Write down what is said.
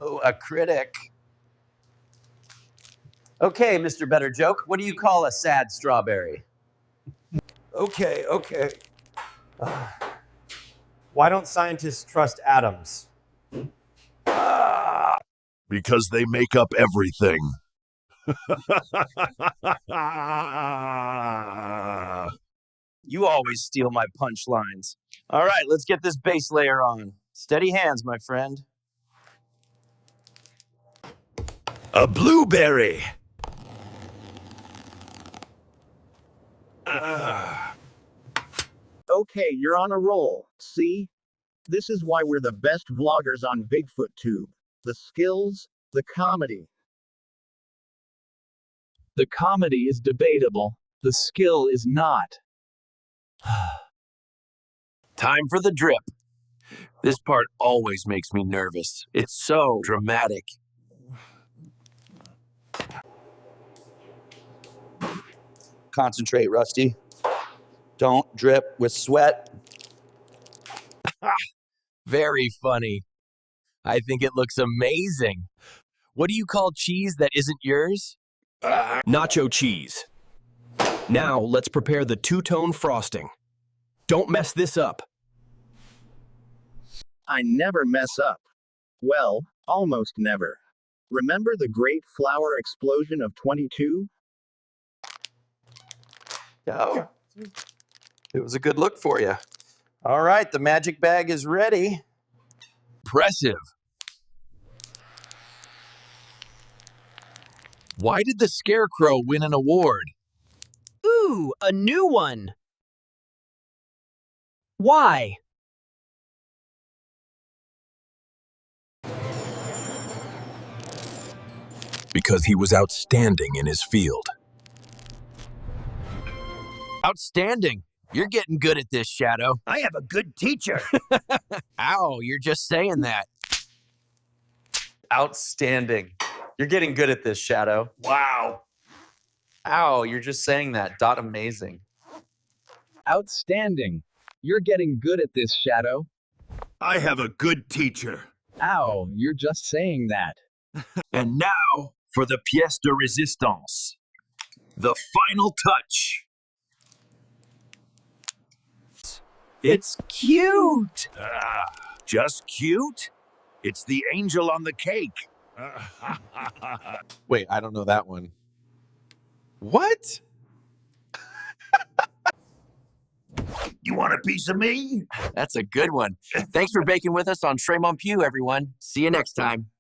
Oh, a critic. Okay, Mr. Better Joke, what do you call a sad strawberry? Okay. Why don't scientists trust atoms? Because they make up everything. You always steal my punchlines. All right, let's get this base layer on. Steady hands, my friend. A blueberry. Okay, you're on a roll. See? This is why we're the best vloggers on Bigfoot Tube. The skills, the comedy. The comedy is debatable. The skill is not. Time for the drip. This part always makes me nervous. It's so dramatic. Concentrate, Rusty. Don't drip with sweat. Very funny. I think it looks amazing. What do you call cheese that isn't yours? Nacho cheese. Now let's prepare the two-tone frosting. Don't mess this up. I never mess up. Well, almost never. Remember the great flower explosion of 22? Oh, it was a good look for you. All right, the magic bag is ready. Impressive. Why did the Scarecrow win an award? Ooh, a new one. Why? Because he was outstanding in his field. Outstanding. You're getting good at this, Shadow. I have a good teacher. Ow, you're just saying that. Outstanding. You're getting good at this, Shadow. Wow. Ow, you're just saying that. Dot amazing. Outstanding. You're getting good at this, Shadow. I have a good teacher. Ow, you're just saying that. And now for the pièce de résistance. The final touch. It's cute. Just cute? It's the angel on the cake. Wait, I don't know that one. What? You want a piece of me? That's a good one. Thanks for baking with us on Tremont Pew, everyone. See you next time.